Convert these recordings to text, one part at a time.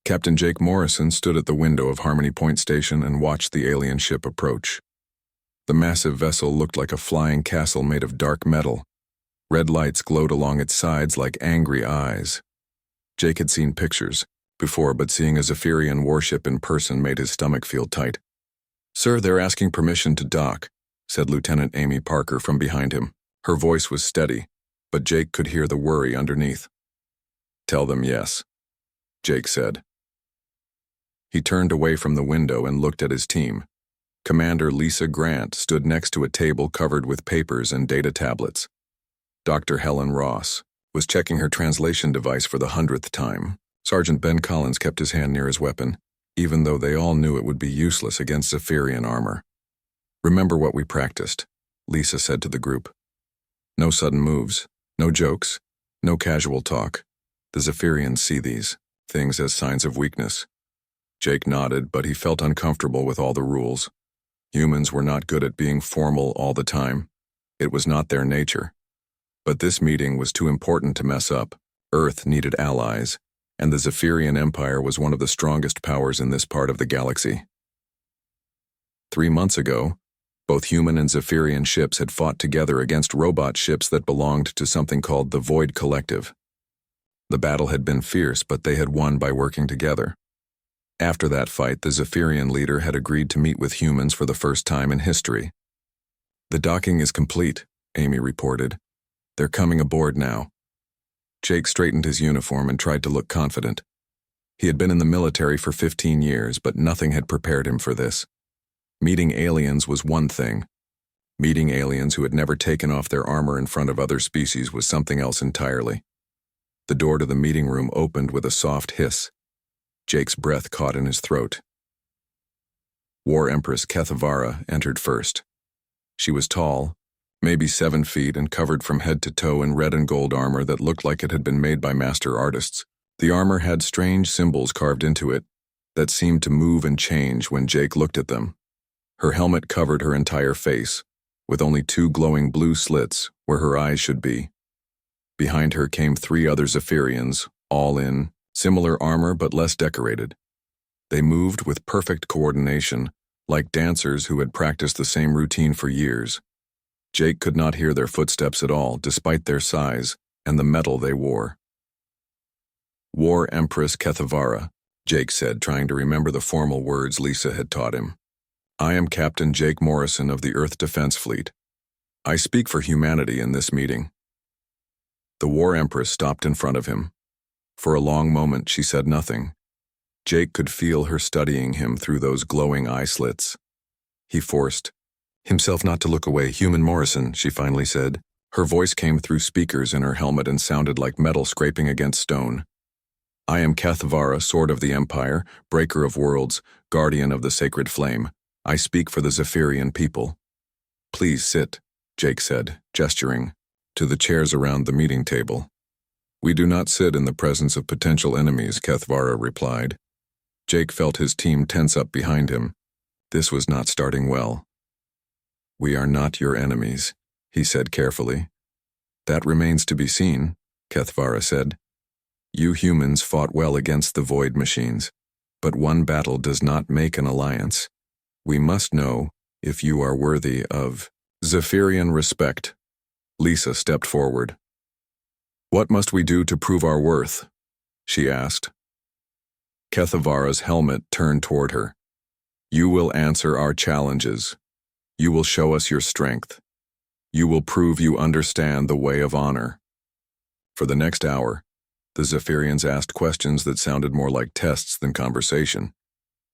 Captain Jake Morrison stood at the window of Harmony Point Station and watched the alien ship approach. The massive vessel looked like a flying castle made of dark metal. Red lights glowed along its sides like angry eyes. Jake had seen pictures before, but seeing a Zephyrian warship in person made his stomach feel tight. "Sir, they're asking permission to dock," said Lieutenant Amy Parker from behind him. Her voice was steady, but Jake could hear the worry underneath. "Tell them yes," Jake said. He turned away from the window and looked at his team. Commander Lisa Grant stood next to a table covered with papers and data tablets. Dr. Helen Ross was checking her translation device for the 100th time. Sergeant Ben Collins kept his hand near his weapon, even though they all knew it would be useless against Zephyrian armor. "Remember what we practiced," Lisa said to the group. "No sudden moves, no jokes, no casual talk. The Zephyrians see these things as signs of weakness." Jake nodded, but he felt uncomfortable with all the rules. Humans were not good at being formal all the time. It was not their nature. But this meeting was too important to mess up. Earth needed allies, and the Zephyrian Empire was one of the strongest powers in this part of the galaxy. 3 months ago, both human and Zephyrian ships had fought together against robot ships that belonged to something called the Void Collective. The battle had been fierce, but they had won by working together. After that fight, the Zephyrian leader had agreed to meet with humans for the first time in history. "The docking is complete," Amy reported. "They're coming aboard now." Jake straightened his uniform and tried to look confident. He had been in the military for 15 years, but nothing had prepared him for this. Meeting aliens was one thing. Meeting aliens who had never taken off their armor in front of other species was something else entirely. The door to the meeting room opened with a soft hiss. Jake's breath caught in his throat. War Empress Kethavara entered first. She was tall, maybe 7 feet, and covered from head to toe in red and gold armor that looked like it had been made by master artists. The armor had strange symbols carved into it that seemed to move and change when Jake looked at them. Her helmet covered her entire face, with only 2 glowing blue slits where her eyes should be. Behind her came 3 other Zephyrians, all in similar armor but less decorated. They moved with perfect coordination, like dancers who had practiced the same routine for years. Jake could not hear their footsteps at all, despite their size and the metal they wore. "War Empress Kethavara," Jake said, trying to remember the formal words Lisa had taught him. "I am Captain Jake Morrison of the Earth Defense Fleet. I speak for humanity in this meeting." The War Empress stopped in front of him. For a long moment she said nothing. Jake could feel her studying him through those glowing eye slits. He forced himself not to look away. "Human Morrison," she finally said. Her voice came through speakers in her helmet and sounded like metal scraping against stone. "I am Kethavara, Sword of the Empire, Breaker of Worlds, Guardian of the Sacred Flame. I speak for the Zephyrian people." "Please sit," Jake said, gesturing to the chairs around the meeting table. "We do not sit in the presence of potential enemies," Kethavara replied. Jake felt his team tense up behind him. This was not starting well. "We are not your enemies," he said carefully. "That remains to be seen," Kethavara said. "You humans fought well against the Void machines, but one battle does not make an alliance. We must know if you are worthy of Zephyrian respect." Lisa stepped forward. "What must we do to prove our worth?" she asked. Kethavara's helmet turned toward her. "You will answer our challenges. You will show us your strength. You will prove you understand the way of honor." For the next hour, the Zephyrians asked questions that sounded more like tests than conversation.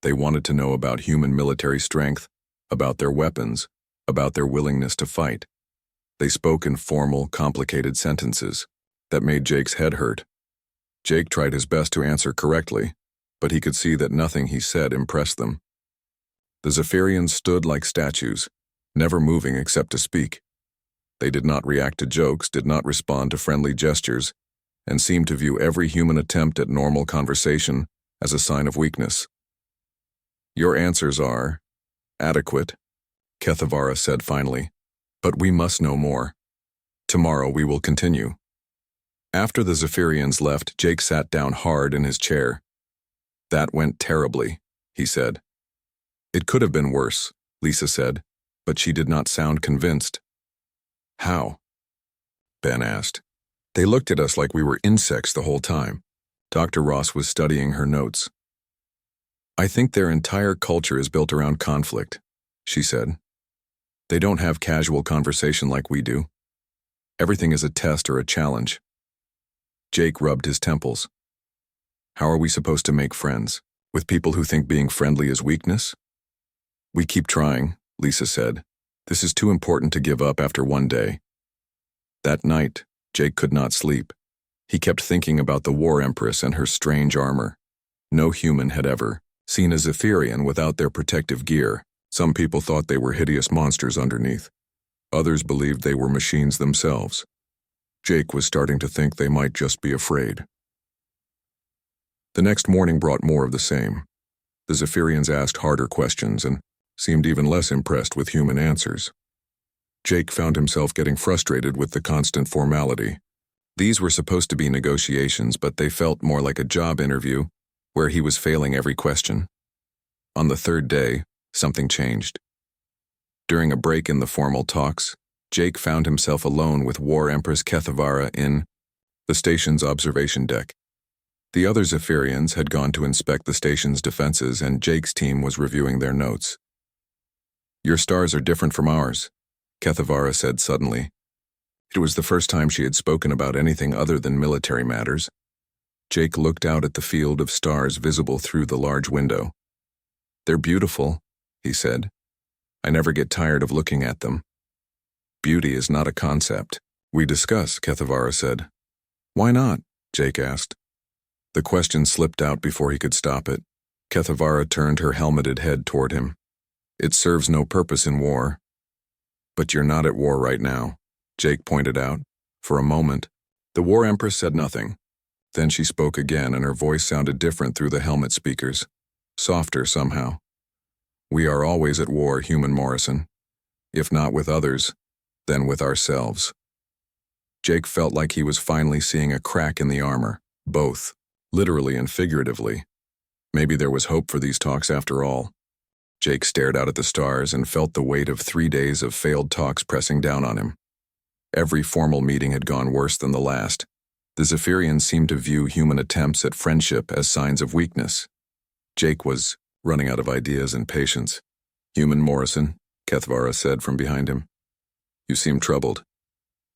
They wanted to know about human military strength, about their weapons, about their willingness to fight. They spoke in formal, complicated sentences that made Jake's head hurt. Jake tried his best to answer correctly, but he could see that nothing he said impressed them. The Zephyrians stood like statues, never moving except to speak. They did not react to jokes, did not respond to friendly gestures, and seemed to view every human attempt at normal conversation as a sign of weakness. "Your answers are adequate," Kethavara said finally, "but we must know more. Tomorrow we will continue." After the Zephyrians left, Jake sat down hard in his chair. That went terribly, he said. It could have been worse, Lisa said, but she did not sound convinced. How? Ben asked. They looked at us like we were insects the whole time. Dr. Ross was studying her notes. I think their entire culture is built around conflict, she said. They don't have casual conversation like we do. Everything is a test or a challenge. Jake rubbed his temples. How are we supposed to make friends? With people who think being friendly is weakness? We keep trying, Lisa said. This is too important to give up after one day. That night, Jake could not sleep. He kept thinking about the War Empress and her strange armor. No human had ever seen a Zephyrian without their protective gear. Some people thought they were hideous monsters underneath. Others believed they were machines themselves. Jake was starting to think they might just be afraid. The next morning brought more of the same. The Zephyrians asked harder questions and seemed even less impressed with human answers. Jake found himself getting frustrated with the constant formality. These were supposed to be negotiations, but they felt more like a job interview, where he was failing every question. On the third day, something changed. During a break in the formal talks, Jake found himself alone with War Empress Kethavara in the station's observation deck. The other Zephyrians had gone to inspect the station's defenses, and Jake's team was reviewing their notes. Your stars are different from ours, Kethavara said suddenly. It was the first time she had spoken about anything other than military matters. Jake looked out at the field of stars visible through the large window. They're beautiful, he said. I never get tired of looking at them. Beauty is not a concept we discuss, Kethavara said. Why not? Jake asked. The question slipped out before he could stop it. Kethavara turned her helmeted head toward him. It serves no purpose in war. But you're not at war right now, Jake pointed out. For a moment, the War Empress said nothing. Then she spoke again, and her voice sounded different through the helmet speakers. Softer somehow. We are always at war, Human Morrison. If not with others, then with ourselves. Jake felt like he was finally seeing a crack in the armor, both, literally and figuratively. Maybe there was hope for these talks after all. Jake stared out at the stars and felt the weight of 3 days of failed talks pressing down on him. Every formal meeting had gone worse than the last. The Zephyrians seemed to view human attempts at friendship as signs of weakness. Jake was running out of ideas and patience. Human Morrison, Kethavara said from behind him. You seem troubled.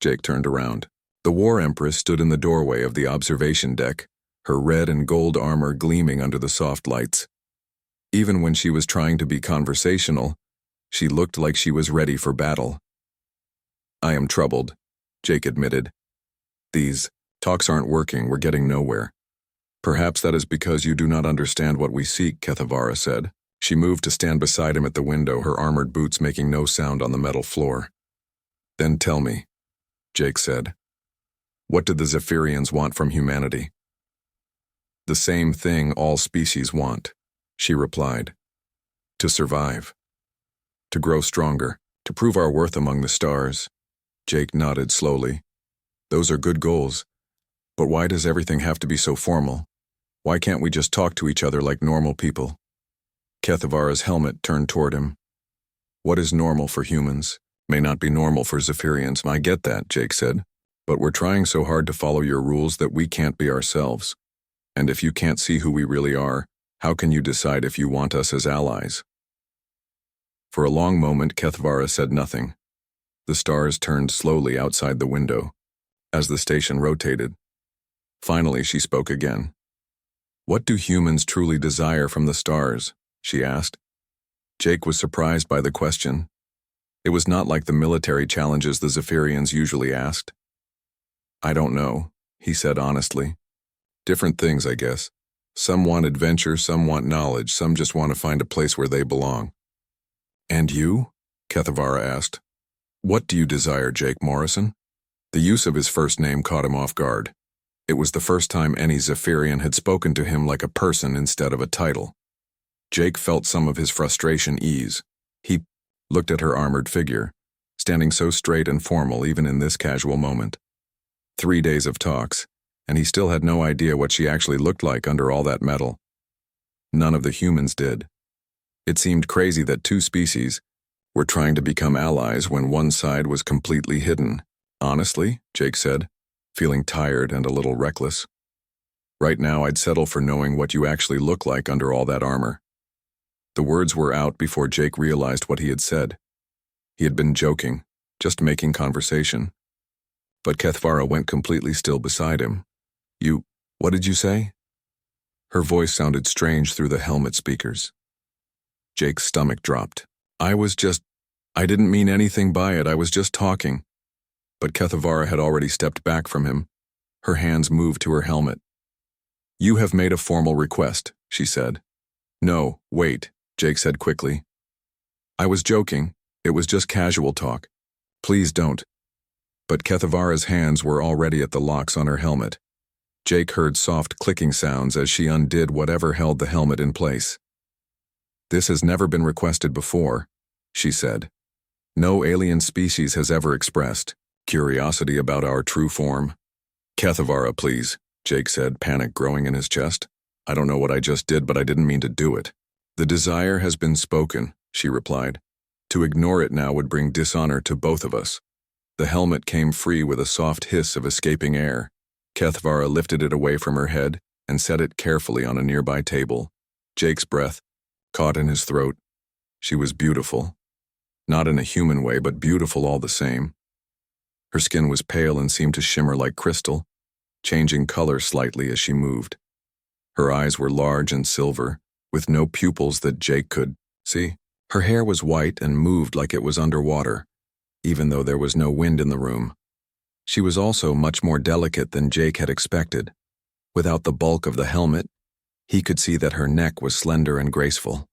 Jake turned around. The War Empress stood in the doorway of the observation deck, her red and gold armor gleaming under the soft lights. Even when she was trying to be conversational, she looked like she was ready for battle. I am troubled, Jake admitted. These talks aren't working, we're getting nowhere. Perhaps that is because you do not understand what we seek, Kethavara said. She moved to stand beside him at the window, her armored boots making no sound on the metal floor. Then tell me, Jake said. What do the Zephyrians want from humanity? The same thing all species want, she replied. To survive. To grow stronger. To prove our worth among the stars. Jake nodded slowly. Those are good goals. But why does everything have to be so formal? Why can't we just talk to each other like normal people? Kethavara's helmet turned toward him. What is normal for humans may not be normal for Zephyrians. I get that, Jake said. But we're trying so hard to follow your rules that we can't be ourselves. And if you can't see who we really are, how can you decide if you want us as allies? For a long moment, Kethavara said nothing. The stars turned slowly outside the window, as the station rotated. Finally, she spoke again. What do humans truly desire from the stars? She asked. Jake was surprised by the question. It was not like the military challenges the Zephyrians usually asked. I don't know, he said honestly. Different things, I guess. Some want adventure, some want knowledge, some just want to find a place where they belong. And you? Kethavara asked. What do you desire, Jake Morrison? The use of his first name caught him off guard. It was the first time any Zephyrian had spoken to him like a person instead of a title. Jake felt some of his frustration ease. He looked at her armored figure, standing so straight and formal even in this casual moment. 3 days of talks, and he still had no idea what she actually looked like under all that metal. None of the humans did. It seemed crazy that two species were trying to become allies when one side was completely hidden. Honestly, Jake said, feeling tired and a little reckless. Right now, I'd settle for knowing what you actually look like under all that armor. The words were out before Jake realized what he had said. He had been joking, just making conversation. But Kethvara went completely still beside him. What did you say? Her voice sounded strange through the helmet speakers. Jake's stomach dropped. I didn't mean anything by it, I was just talking. But Kethvara had already stepped back from him. Her hands moved to her helmet. You have made a formal request, she said. No, wait, Jake said quickly. I was joking, it was just casual talk. Please don't. But Kethvara's hands were already at the locks on her helmet. Jake heard soft clicking sounds as she undid whatever held the helmet in place. This has never been requested before, she said. No alien species has ever expressed curiosity about our true form. Kethvara, please, Jake said, panic growing in his chest. I don't know what I just did, but I didn't mean to do it. The desire has been spoken, she replied. To ignore it now would bring dishonor to both of us. The helmet came free with a soft hiss of escaping air. Kethvara lifted it away from her head and set it carefully on a nearby table. Jake's breath caught in his throat. She was beautiful. Not in a human way, but beautiful all the same. Her skin was pale and seemed to shimmer like crystal, changing color slightly as she moved. Her eyes were large and silver, with no pupils that Jake could see. Her hair was white and moved like it was underwater, even though there was no wind in the room. She was also much more delicate than Jake had expected. Without the bulk of the helmet, he could see that her neck was slender and graceful.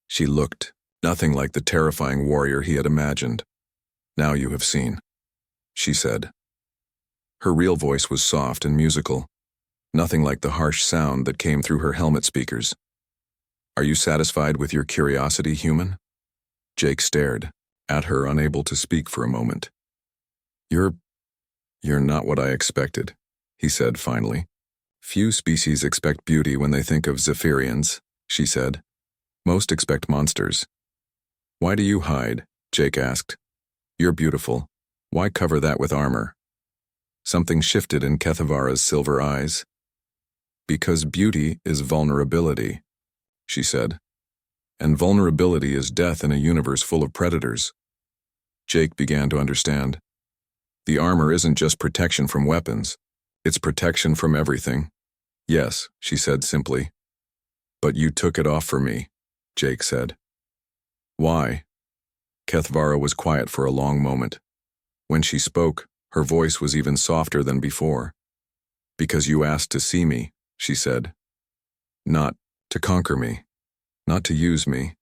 She looked nothing like the terrifying warrior he had imagined. Now you have seen, she said. Her real voice was soft and musical, nothing like the harsh sound that came through her helmet speakers. Are you satisfied with your curiosity, human? Jake stared at her, unable to speak for a moment. You're not what I expected, he said finally. Few species expect beauty when they think of Zephyrians, she said. Most expect monsters. Why do you hide? Jake asked. You're beautiful. Why cover that with armor? Something shifted in Kethvara's silver eyes. Because beauty is vulnerability, she said. And vulnerability is death in a universe full of predators. Jake began to understand. The armor isn't just protection from weapons. It's protection from everything. Yes, she said simply. But you took it off for me, Jake said. Why? Kethvara was quiet for a long moment. When she spoke, her voice was even softer than before. Because you asked to see me, she said. Not to conquer me, not to use me,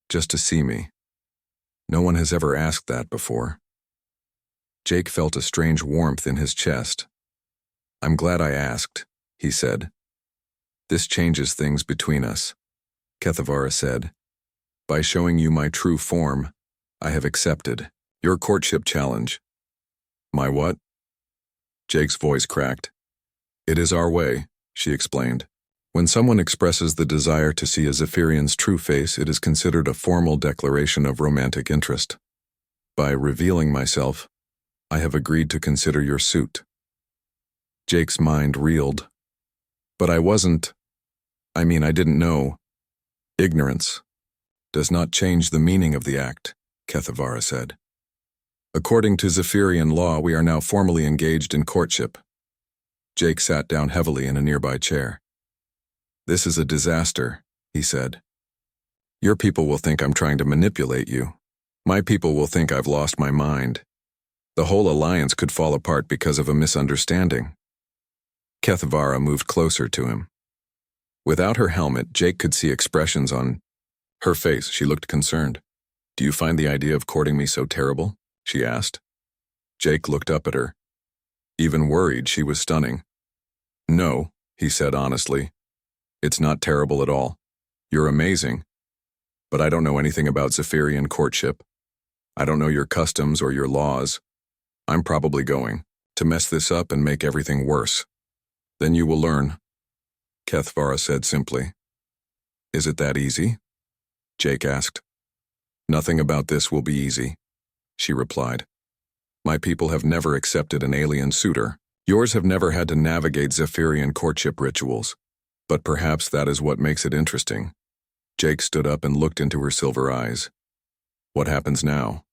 just to see me. No one has ever asked that before. Jake felt a strange warmth in his chest. I'm glad I asked, he said. This changes things between us, Kethvara said. By showing you my true form, I have accepted your courtship challenge. My what? Jake's voice cracked. It is our way, she explained. When someone expresses the desire to see a Zephyrian's true face, it is considered a formal declaration of romantic interest. By revealing myself, I have agreed to consider your suit. Jake's mind reeled. But I didn't know. Ignorance does not change the meaning of the act, Kethvara said. According to Zephyrian law, we are now formally engaged in courtship. Jake sat down heavily in a nearby chair. This is a disaster, he said. Your people will think I'm trying to manipulate you. My people will think I've lost my mind. The whole alliance could fall apart because of a misunderstanding. Kethvara moved closer to him. Without her helmet, Jake could see expressions on her face. She looked concerned. Do you find the idea of courting me so terrible? She asked. Jake looked up at her. Even worried, she was stunning. No, he said honestly. It's not terrible at all. You're amazing. But I don't know anything about Zephyrian courtship. I don't know your customs or your laws. I'm probably going to mess this up and make everything worse. Then you will learn, Kethvara said simply. Is it that easy? Jake asked. Nothing about this will be easy, she replied. My people have never accepted an alien suitor. Yours have never had to navigate Zephyrian courtship rituals. But perhaps that is what makes it interesting. Jake stood up and looked into her silver eyes. What happens now?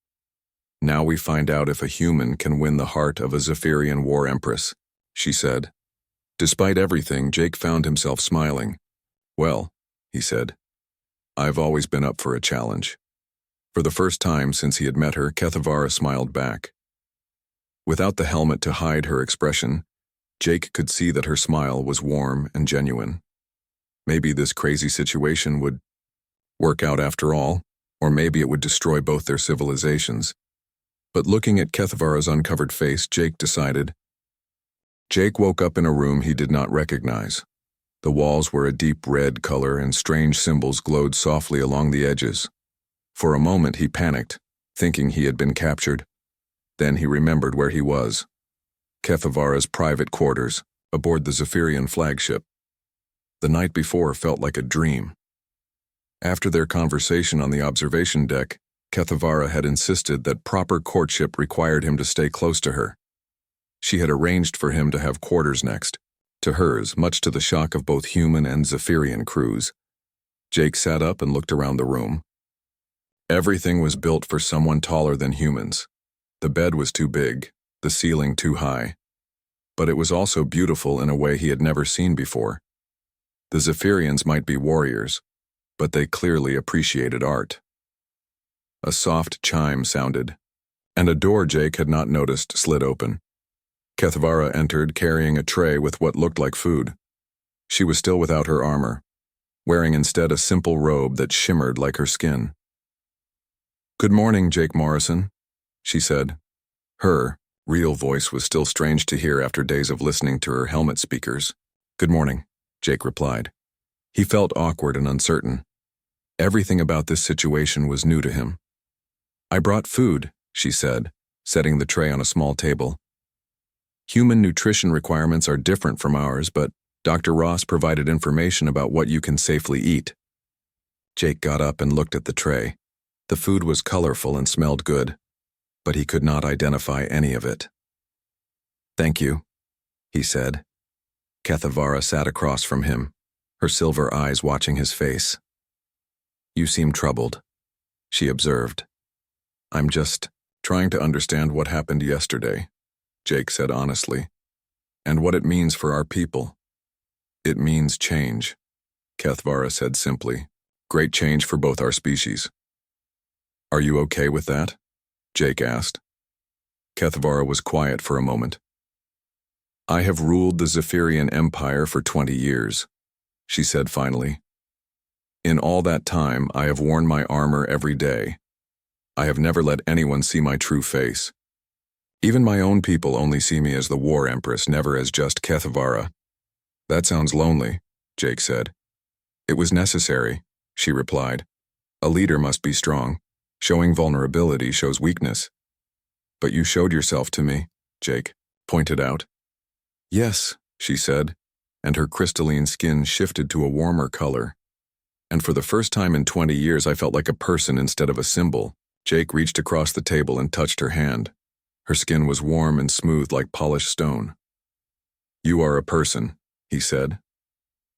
Now we find out if a human can win the heart of a Zephyrian war empress, she said. Despite everything, Jake found himself smiling. Well, he said, I've always been up for a challenge. For the first time since he had met her, Kethavara smiled back. Without the helmet to hide her expression, Jake could see that her smile was warm and genuine. Maybe this crazy situation would work out after all, or maybe it would destroy both their civilizations. But looking at Kethavara's uncovered face, Jake decided. Jake woke up in a room he did not recognize. The walls were a deep red color and strange symbols glowed softly along the edges. For a moment he panicked, thinking he had been captured. Then he remembered where he was. Kethavara's private quarters, aboard the Zephyrian flagship. The night before felt like a dream. After their conversation on the observation deck, Kethavara had insisted that proper courtship required him to stay close to her. She had arranged for him to have quarters next to hers, much to the shock of both human and Zephyrian crews. Jake sat up and looked around the room. Everything was built for someone taller than humans. The bed was too big, the ceiling too high. But it was also beautiful in a way he had never seen before. The Zephyrians might be warriors, but they clearly appreciated art. A soft chime sounded, and a door Jake had not noticed slid open. Kethavara entered carrying a tray with what looked like food. She was still without her armor, wearing instead a simple robe that shimmered like her skin. Good morning, Jake Morrison, she said. Her real voice was still strange to hear after days of listening to her helmet speakers. Good morning, Jake replied. He felt awkward and uncertain. Everything about this situation was new to him. I brought food, she said, setting the tray on a small table. Human nutrition requirements are different from ours, but Dr. Ross provided information about what you can safely eat. Jake got up and looked at the tray. The food was colorful and smelled good, but he could not identify any of it. Thank you, he said. Kethavara sat across from him, her silver eyes watching his face. You seem troubled, she observed. I'm just trying to understand what happened yesterday, Jake said honestly, and what it means for our people. It means change, Kethavara said simply. Great change for both our species. Are you okay with that? Jake asked. Kethavara was quiet for a moment. I have ruled the Zephyrian Empire for 20 years, she said finally. In all that time, I have worn my armor every day. I have never let anyone see my true face. Even my own people only see me as the War Empress, never as just Kethavara. That sounds lonely, Jake said. It was necessary, she replied. A leader must be strong. Showing vulnerability shows weakness. But you showed yourself to me, Jake pointed out. Yes, she said, and her crystalline skin shifted to a warmer color. And for the first time in 20 years, I felt like a person instead of a symbol. Jake reached across the table and touched her hand. Her skin was warm and smooth like polished stone. You are a person, he said.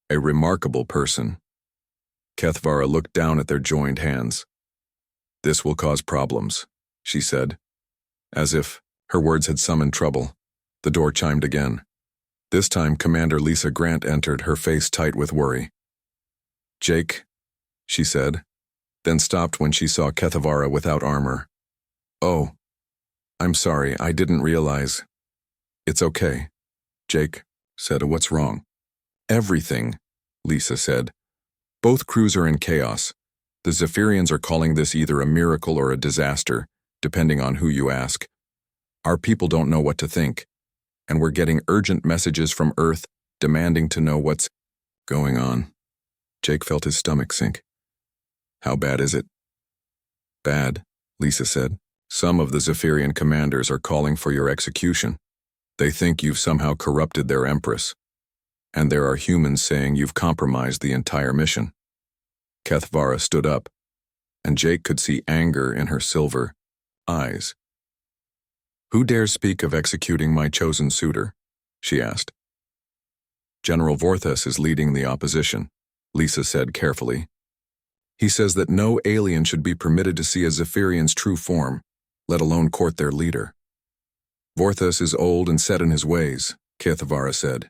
A remarkable person. Kethavara looked down at their joined hands. This will cause problems, she said. As if her words had summoned trouble, the door chimed again. This time, Commander Lisa Grant entered, her face tight with worry. Jake, she said, then stopped when she saw Kethavara without armor. Oh, I'm sorry, I didn't realize. It's okay, Jake said. What's wrong? Everything, Lisa said. Both crews are in chaos. The Zephyrians are calling this either a miracle or a disaster, depending on who you ask. Our people don't know what to think, and we're getting urgent messages from Earth demanding to know what's going on. Jake felt his stomach sink. How bad is it? Bad, Lisa said. Some of the Zephyrian commanders are calling for your execution. They think you've somehow corrupted their empress. And there are humans saying you've compromised the entire mission. Kethvara stood up, and Jake could see anger in her silver eyes. "Who dares speak of executing my chosen suitor?" she asked. "General Vorthas is leading the opposition," Lisa said carefully. "He says that no alien should be permitted to see a Zephyrian's true form, let alone court their leader. Vorthas is old and set in his ways," Kethvara said,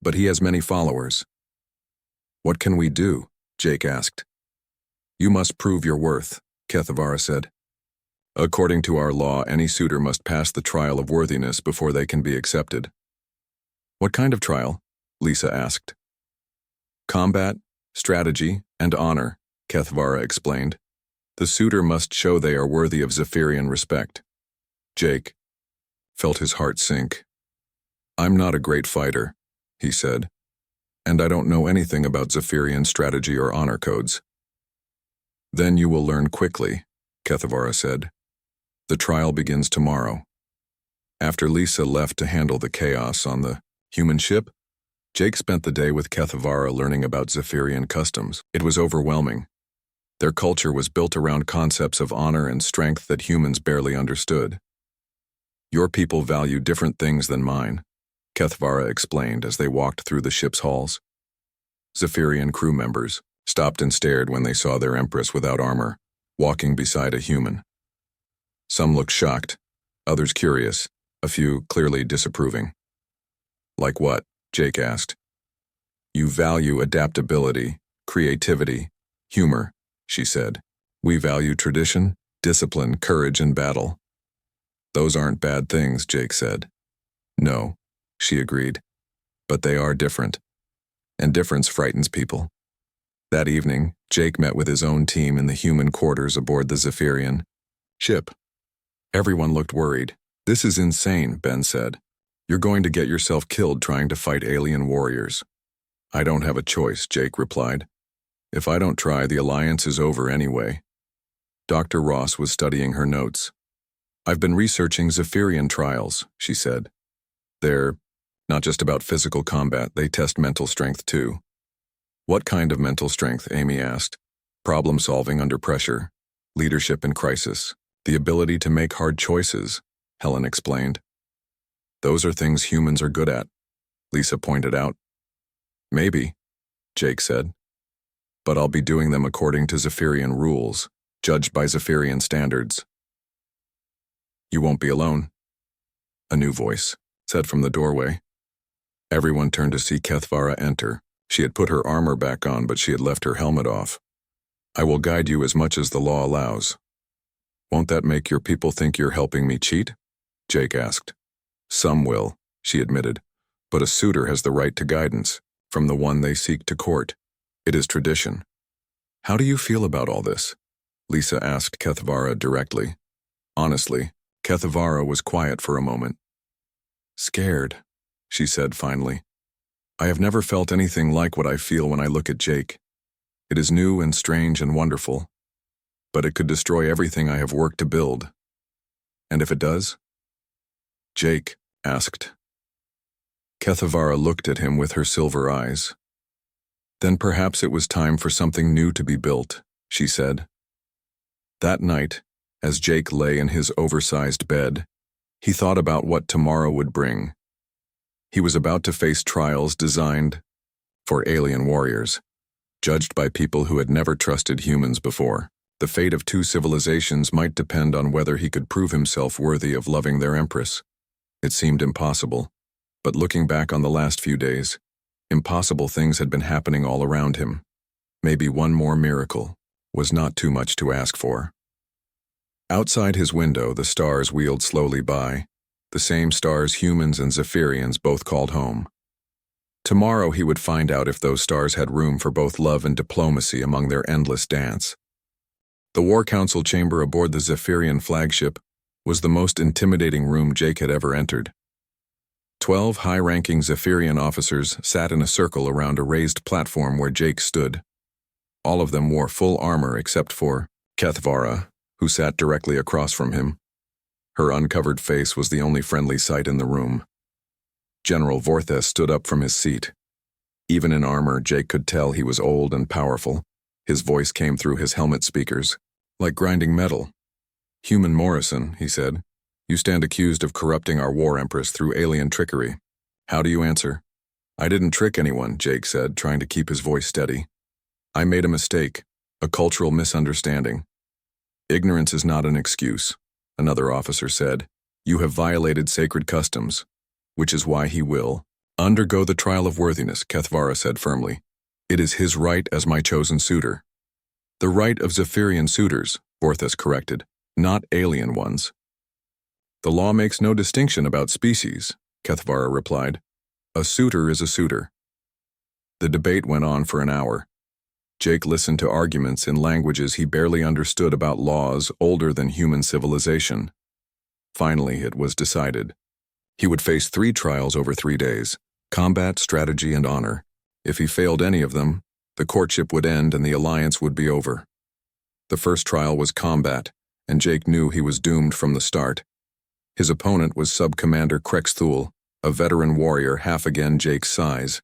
"but he has many followers." "What can we do?" Jake asked. "You must prove your worth," Kethvara said. "According to our law, any suitor must pass the trial of worthiness before they can be accepted." "What kind of trial?" Lisa asked. "Combat, strategy, and honor," Kethvara explained. "The suitor must show they are worthy of Zephyrian respect." Jake felt his heart sink. "I'm not a great fighter," he said, "and I don't know anything about Zephyrian strategy or honor codes." "Then you will learn quickly," Kethvara said. "The trial begins tomorrow." After Lisa left to handle the chaos on the human ship, Jake spent the day with Kethvara learning about Zephyrian customs. It was overwhelming. Their culture was built around concepts of honor and strength that humans barely understood. "Your people value different things than mine," Kethvara explained as they walked through the ship's halls. Zephyrian crew members stopped and stared when they saw their empress without armor, walking beside a human. Some looked shocked, others curious, a few clearly disapproving. "Like what?" Jake asked. "You value adaptability, creativity, humor," she said. "We value tradition, discipline, courage, and battle." "Those aren't bad things," Jake said. "No," she agreed, "but they are different, and difference frightens people." That evening, Jake met with his own team in the human quarters aboard the Zephyrian ship. Everyone looked worried. "This is insane," Ben said. "You're going to get yourself killed trying to fight alien warriors." "I don't have a choice," Jake replied. "If I don't try, the alliance is over anyway." Dr. Ross was studying her notes. "I've been researching Zephyrian trials," she said. "They're not just about physical combat, they test mental strength too." "What kind of mental strength?" Amy asked. "Problem solving under pressure, leadership in crisis, the ability to make hard choices," Helen explained. "Those are things humans are good at," Lisa pointed out. "Maybe," Jake said. "But I'll be doing them according to Zephyrian rules, judged by Zephyrian standards." "You won't be alone," a new voice said from the doorway. Everyone turned to see Kethvara enter. She had put her armor back on, but she had left her helmet off. "I will guide you as much as the law allows." "Won't that make your people think you're helping me cheat?" Jake asked. "Some will," she admitted, "but a suitor has the right to guidance, from the one they seek to court. It is tradition." "How do you feel about all this?" Lisa asked Kethvara directly. Honestly, Kethvara was quiet for a moment. "Scared," she said finally. "I have never felt anything like what I feel when I look at Jake. It is new and strange and wonderful, but it could destroy everything I have worked to build. And if it does?" Jake asked. Kethvara looked at him with her silver eyes. "Then perhaps it was time for something new to be built," she said. That night, as Jake lay in his oversized bed, he thought about what tomorrow would bring. He was about to face trials designed for alien warriors, judged by people who had never trusted humans before. The fate of two civilizations might depend on whether he could prove himself worthy of loving their empress. It seemed impossible, but looking back on the last few days, impossible things had been happening all around him. Maybe one more miracle was not too much to ask for. Outside his window, the stars wheeled slowly by, the same stars humans and Zephyrians both called home. Tomorrow he would find out if those stars had room for both love and diplomacy among their endless dance. The War Council chamber aboard the Zephyrian flagship was the most intimidating room Jake had ever entered. 12 high-ranking Zephyrian officers sat in a circle around a raised platform where Jake stood. All of them wore full armor except for Kethvara, who sat directly across from him. Her uncovered face was the only friendly sight in the room. General Vorthas stood up from his seat. Even in armor, Jake could tell he was old and powerful, His voice came through his helmet speakers, like grinding metal. "Human Morrison," he said, "you stand accused of corrupting our war empress through alien trickery. How do you answer?" "I didn't trick anyone," Jake said, trying to keep his voice steady. "I made a mistake, a cultural misunderstanding." "Ignorance is not an excuse," another officer said. "You have violated sacred customs, which is why he will undergo the trial of worthiness," Kethvara said firmly. "It is his right as my chosen suitor." "The right of Zephyrian suitors," Vorthas corrected, "not alien ones." "The law makes no distinction about species," Kethvara replied. "A suitor is a suitor." The debate went on for an hour. Jake listened to arguments in languages he barely understood about laws older than human civilization. Finally, it was decided. He would face 3 trials over 3 days: combat, strategy, and honor. If he failed any of them, the courtship would end and the alliance would be over. The first trial was combat, and Jake knew he was doomed from the start. His opponent was Sub-Commander Krexthul, a veteran warrior half again Jake's size.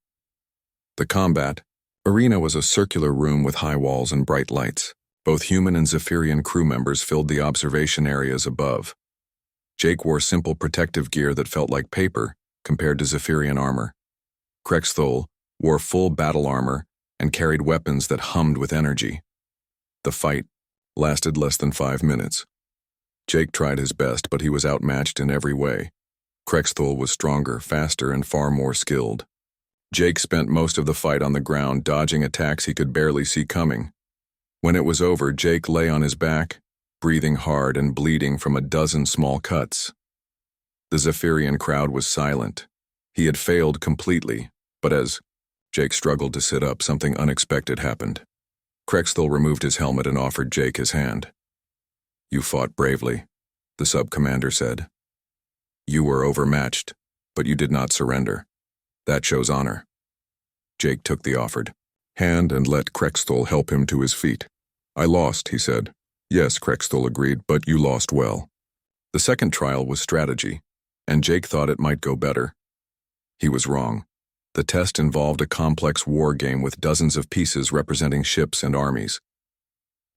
The combat arena was a circular room with high walls and bright lights. Both human and Zephyrian crew members filled the observation areas above. Jake wore simple protective gear that felt like paper compared to Zephyrian armor. Krexthul wore full battle armor and carried weapons that hummed with energy. The fight lasted less than 5 minutes. Jake tried his best, but he was outmatched in every way. Krexthul was stronger, faster, and far more skilled. Jake spent most of the fight on the ground, dodging attacks he could barely see coming. When it was over, Jake lay on his back, breathing hard and bleeding from a dozen small cuts. The Zephyrian crowd was silent. He had failed completely, but as Jake struggled to sit up, something unexpected happened. Krexthul removed his helmet and offered Jake his hand. "You fought bravely," the sub-commander said. "You were overmatched, but you did not surrender. That shows honor." Jake took the offered hand and let Krexthul help him to his feet. "I lost," he said. "Yes," Krexthul agreed, "but you lost well." The second trial was strategy, and Jake thought it might go better. He was wrong. The test involved a complex war game with dozens of pieces representing ships and armies.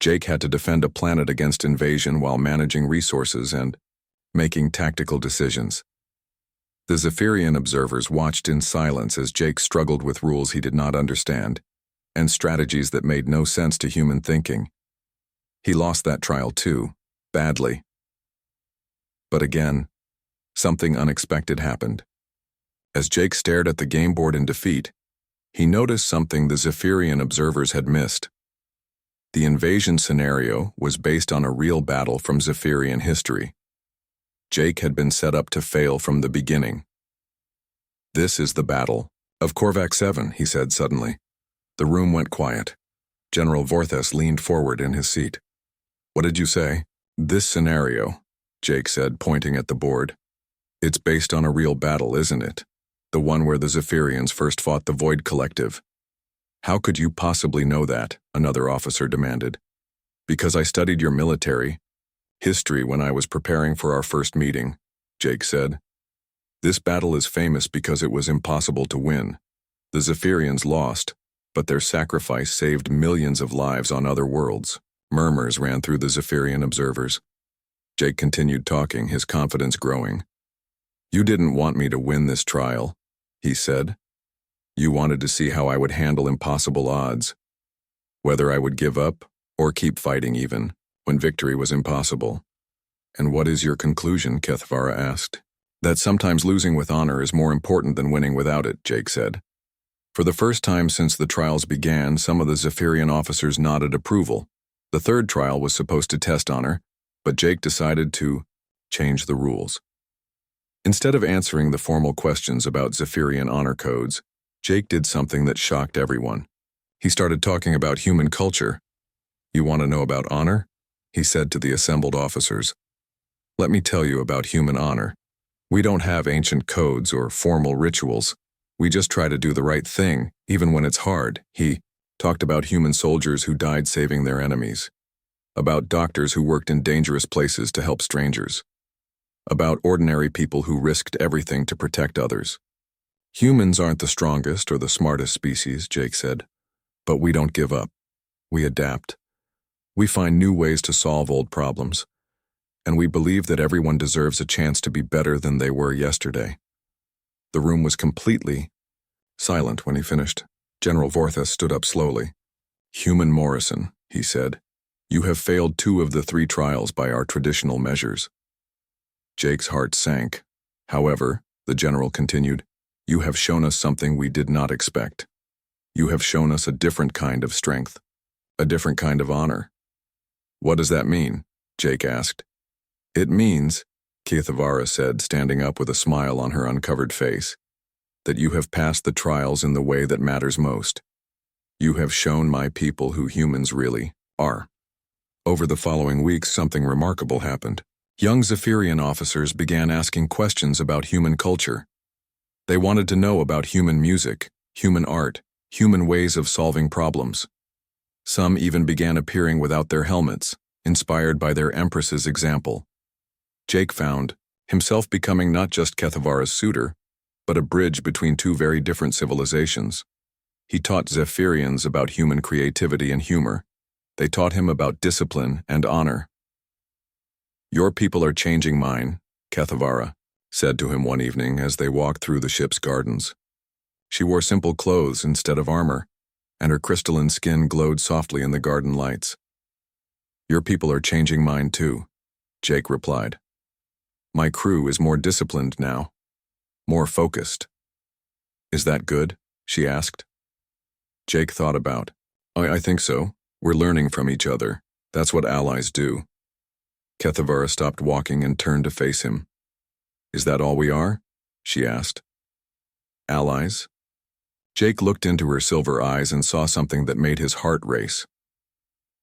Jake had to defend a planet against invasion while managing resources and making tactical decisions. The Zephyrian observers watched in silence as Jake struggled with rules he did not understand and strategies that made no sense to human thinking. He lost that trial too, badly. But again, something unexpected happened. As Jake stared at the game board in defeat, he noticed something the Zephyrian observers had missed. The invasion scenario was based on a real battle from Zephyrian history. Jake had been set up to fail from the beginning. "This is the battle of Korvac 7, he said suddenly. The room went quiet. General Vorthas leaned forward in his seat. "What did you say?" "This scenario," Jake said, pointing at the board. "It's based on a real battle, isn't it? The one where the Zephyrians first fought the Void Collective." "How could you possibly know that?" another officer demanded. "Because I studied your military history when I was preparing for our first meeting," Jake said. "This battle is famous because it was impossible to win. The Zephyrians lost, but their sacrifice saved millions of lives on other worlds." Murmurs ran through the Zephyrian observers. Jake continued talking, his confidence growing. "You didn't want me to win this trial," he said. "You wanted to see how I would handle impossible odds, whether I would give up or keep fighting even when victory was impossible." "And what is your conclusion?" Kethvara asked. "That sometimes losing with honor is more important than winning without it," Jake said. For the first time since the trials began, some of the Zephyrian officers nodded approval. The third trial was supposed to test honor, but Jake decided to change the rules. Instead of answering the formal questions about Zephyrian honor codes, Jake did something that shocked everyone. He started talking about human culture. "You want to know about honor?" he said to the assembled officers. "Let me tell you about human honor. We don't have ancient codes or formal rituals. We just try to do the right thing, even when it's hard." He talked about human soldiers who died saving their enemies, about doctors who worked in dangerous places to help strangers, about ordinary people who risked everything to protect others. "Humans aren't the strongest or the smartest species," Jake said, "but we don't give up. We adapt. We find new ways to solve old problems. And we believe that everyone deserves a chance to be better than they were yesterday. The room was completely silent when he finished. General Vorthas stood up slowly. "Human Morrison," he said, "you have failed 2 of the 3 trials by our traditional measures." Jake's heart sank. "However," the general continued, "you have shown us something we did not expect. You have shown us a different kind of strength, a different kind of honor." "What does that mean?" Jake asked. "It means," Keithavara said, standing up with a smile on her uncovered face, "that you have passed the trials in the way that matters most. You have shown my people who humans really are." Over the following weeks, something remarkable happened. Young Zephyrian officers began asking questions about human culture. They wanted to know about human music, human art, human ways of solving problems. Some even began appearing without their helmets, inspired by their empress's example. Jake found himself becoming not just Keithavara's suitor, but a bridge between 2 very different civilizations. He taught Zephyrians about human creativity and humor. They taught him about discipline and honor. "Your people are changing mine," Keithavara said to him one evening as they walked through the ship's gardens. She wore simple clothes instead of armor, and her crystalline skin glowed softly in the garden lights. "Your people are changing mine too," Jake replied. "My crew is more disciplined now, more focused." "Is that good?" she asked. Jake thought about. I think so. We're learning from each other. That's what allies do." Keithavara stopped walking and turned to face him. "Is that all we are?" she asked. "Allies?" Jake looked into her silver eyes and saw something that made his heart race.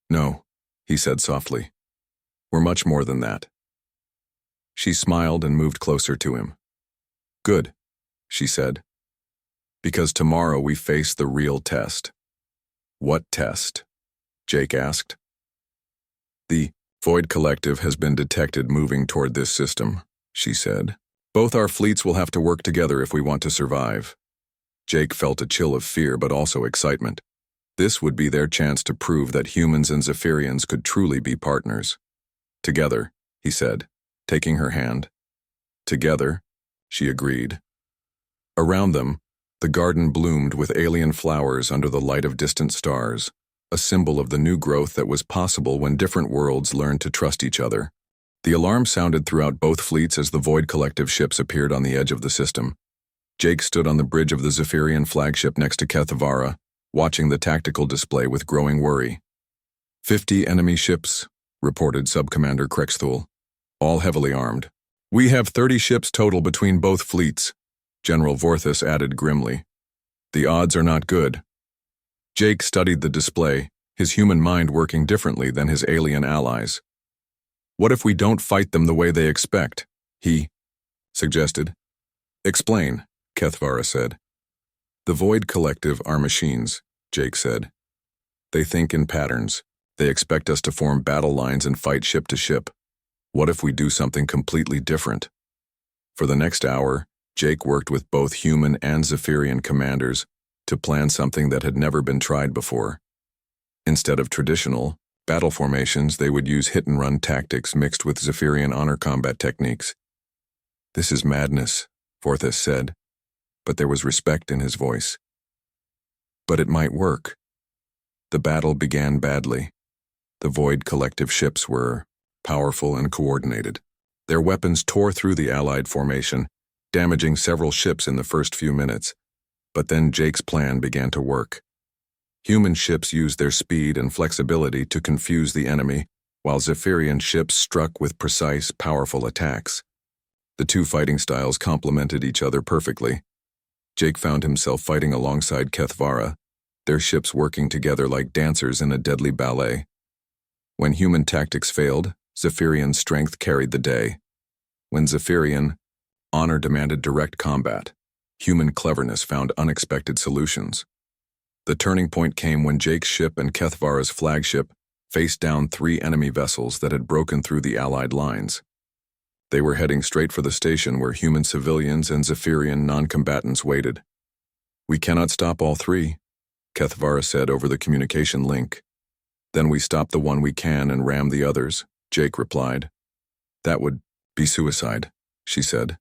"No," he said softly. "We're much more than that." She smiled and moved closer to him. "Good," she said. "Because tomorrow we face the real test." "What test?" Jake asked. "The Void Collective has been detected moving toward this system," she said. "Both our fleets will have to work together if we want to survive." Jake felt a chill of fear but also excitement. This would be their chance to prove that humans and Zephyrians could truly be partners. "Together," he said, taking her hand. "Together," she agreed. Around them, the garden bloomed with alien flowers under the light of distant stars, a symbol of the new growth that was possible when different worlds learned to trust each other. The alarm sounded throughout both fleets as the Void Collective ships appeared on the edge of the system. Jake stood on the bridge of the Zephyrian flagship next to Keithavara, watching the tactical display with growing worry. 50 enemy ships, reported Subcommander Krexthul, all heavily armed. "We have 30 ships total between both fleets," General Vorthas added grimly. "The odds are not good." Jake studied the display, his human mind working differently than his alien allies. "What if we don't fight them the way they expect?" he suggested. "Explain," Keithavara said. "The Void Collective are machines," Jake said. "They think in patterns. They expect us to form battle lines and fight ship to ship. What if we do something completely different?" For the next hour, Jake worked with both human and Zephyrian commanders to plan something that had never been tried before. Instead of traditional battle formations, they would use hit-and-run tactics mixed with Zephyrian honor combat techniques. "This is madness," Vorthas said, but there was respect in his voice. "But it might work." The battle began badly. The Void Collective ships were powerful and coordinated. Their weapons tore through the Allied formation, damaging several ships in the first few minutes. But then Jake's plan began to work. Human ships used their speed and flexibility to confuse the enemy, while Zephyrian ships struck with precise, powerful attacks. The 2 fighting styles complemented each other perfectly. Jake found himself fighting alongside Keithavara, their ships working together like dancers in a deadly ballet. When human tactics failed, Zephyrian strength carried the day. When Zephyrian honor demanded direct combat, human cleverness found unexpected solutions. The turning point came when Jake's ship and Keithavara's flagship faced down 3 enemy vessels that had broken through the Allied lines. They were heading straight for the station where human civilians and Zephyrian non-combatants waited. "We cannot stop all 3, Keithavara said over the communication link. Then we stop the one we can and ram the others, Jake replied. That would be suicide, she said.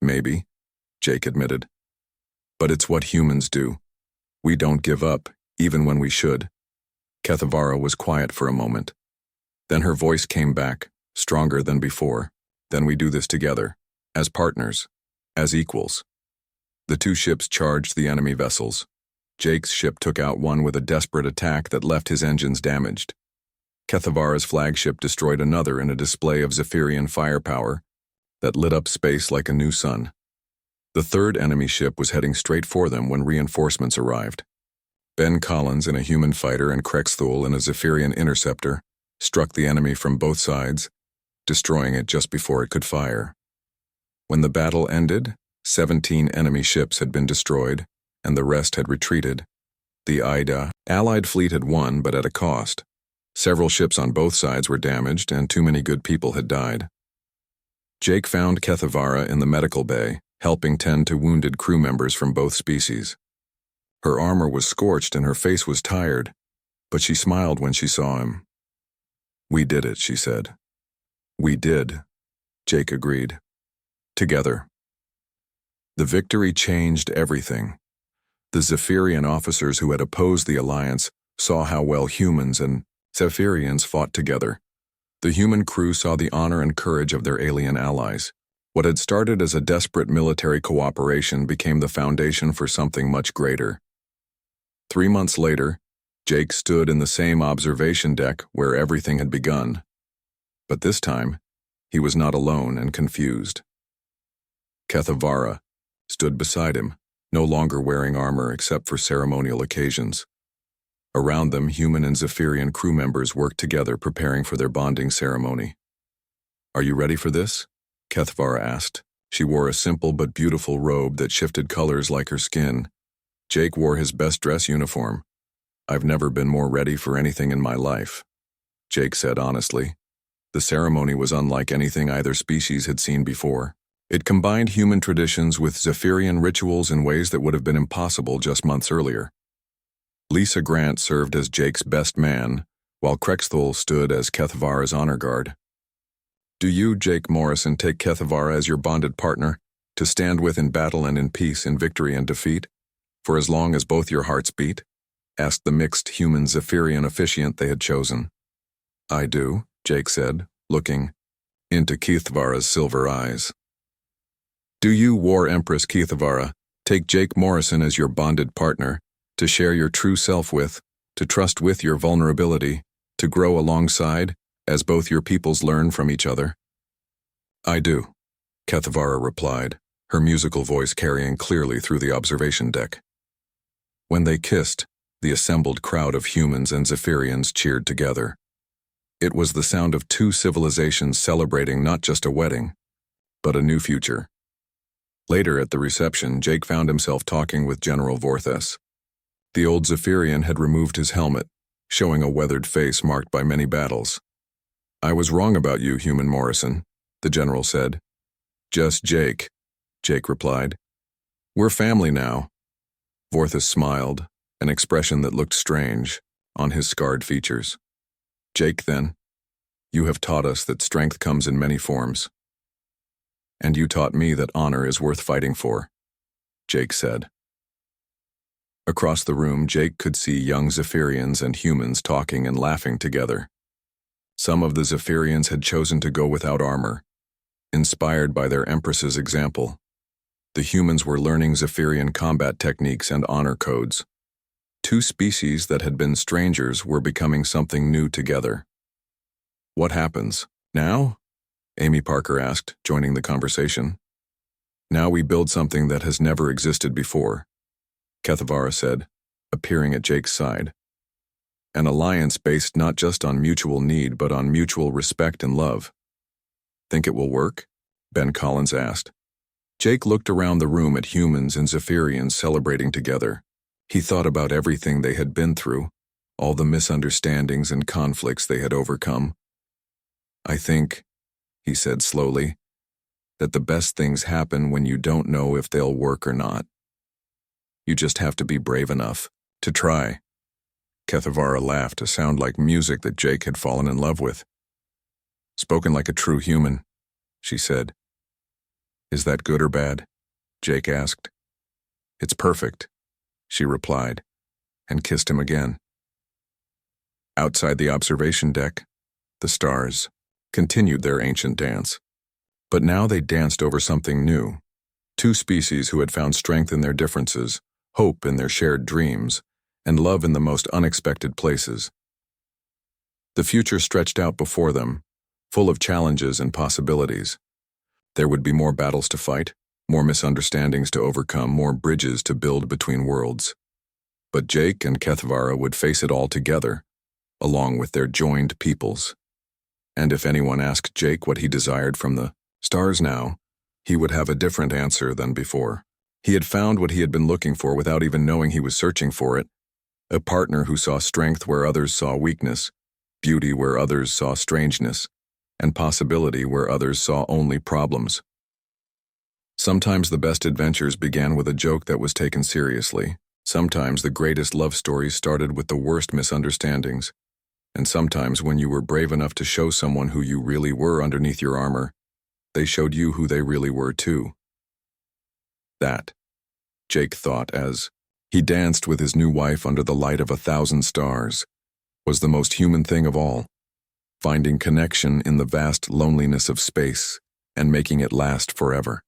Maybe, Jake admitted. But it's what humans do. We don't give up, even when we should. Kethavara was quiet for a moment. Then her voice came back, stronger than before. Then we do this together, as partners, as equals. The two ships charged the enemy vessels. Jake's ship took out one with a desperate attack that left his engines damaged. Kethavara's flagship destroyed another in a display of Zephyrian firepower that lit up space like a new sun. The third enemy ship was heading straight for them when reinforcements arrived. Ben Collins in a human fighter and Krexthul in a Zephyrian interceptor struck the enemy from both sides, destroying it just before it could fire. When the battle ended, 17 enemy ships had been destroyed, and the rest had retreated. The Allied fleet had won, but at a cost. Several ships on both sides were damaged, and too many good people had died. Jake found Kethavara in the medical bay, helping tend to wounded crew members from both species. Her armor was scorched and her face was tired, but she smiled when she saw him. We did it, she said. We did, Jake agreed. Together. The victory changed everything. The Zephyrian officers who had opposed the alliance saw how well humans and Zephyrians fought together. The human crew saw the honor and courage of their alien allies. What had started as a desperate military cooperation became the foundation for something much greater. 3 months later, Jake stood in the same observation deck where everything had begun. But this time, he was not alone and confused. Kethavara stood beside him, no longer wearing armor except for ceremonial occasions. Around them, human and Zephyrian crew members worked together preparing for their bonding ceremony. Are you ready for this? Kethavara asked. She wore a simple but beautiful robe that shifted colors like her skin. Jake wore his best dress uniform. I've never been more ready for anything in my life, Jake said honestly. The ceremony was unlike anything either species had seen before. It combined human traditions with Zephyrian rituals in ways that would have been impossible just months earlier. Lisa Grant served as Jake's best man, while Krexthul stood as Kethavara's honor guard. Do you, Jake Morrison, take Kethavara as your bonded partner, to stand with in battle and in peace, in victory and defeat, for as long as both your hearts beat? Asked the mixed human Zephyrian officiant they had chosen. I do, Jake said, looking into Kethavara's silver eyes. Do you, War Empress Kethavara, take Jake Morrison as your bonded partner, to share your true self with, to trust with your vulnerability, to grow alongside, as both your peoples learn from each other? I do, Kethavara replied, her musical voice carrying clearly through the observation deck. When they kissed, the assembled crowd of humans and Zephyrians cheered together. It was the sound of two civilizations celebrating not just a wedding, but a new future. Later at the reception, Jake found himself talking with General Vorthes. The old Zephyrian had removed his helmet, showing a weathered face marked by many battles. I was wrong about you, human Morrison, the general said. Just Jake, Jake replied. We're family now. Vorthes smiled, an expression that looked strange on his scarred features. Jake, then, you have taught us that strength comes in many forms. And you taught me that honor is worth fighting for, Jake said. Across the room, Jake could see young Zephyrians and humans talking and laughing together. Some of the Zephyrians had chosen to go without armor, inspired by their empress's example. The humans were learning Zephyrian combat techniques and honor codes. Two species that had been strangers were becoming something new together. What happens now? Amy Parker asked, joining the conversation. Now we build something that has never existed before, Kethavara said, appearing at Jake's side. An alliance based not just on mutual need but on mutual respect and love. Think it will work? Ben Collins asked. Jake looked around the room at humans and Zephyrians celebrating together. He thought about everything they had been through, all the misunderstandings and conflicts they had overcome. I think, he said slowly, that the best things happen when you don't know if they'll work or not. You just have to be brave enough to try. Kethavara laughed, a sound like music that Jake had fallen in love with. "Spoken like a true human," she said. "Is that good or bad?" Jake asked. "It's perfect," she replied, and kissed him again. Outside the observation deck, the stars continued their ancient dance. But now they danced over something new. Two species who had found strength in their differences, hope in their shared dreams, and love in the most unexpected places. The future stretched out before them, full of challenges and possibilities. There would be more battles to fight, more misunderstandings to overcome, more bridges to build between worlds. But Jake and Kethavara would face it all together, along with their joined peoples. And if anyone asked Jake what he desired from the stars now, he would have a different answer than before. He had found what he had been looking for without even knowing he was searching for it. A partner who saw strength where others saw weakness, beauty where others saw strangeness, and possibility where others saw only problems. Sometimes the best adventures began with a joke that was taken seriously. Sometimes the greatest love stories started with the worst misunderstandings. And sometimes when you were brave enough to show someone who you really were underneath your armor, they showed you who they really were too. That, Jake thought as he danced with his new wife under the light of 1,000 stars, was the most human thing of all, finding connection in the vast loneliness of space and making it last forever.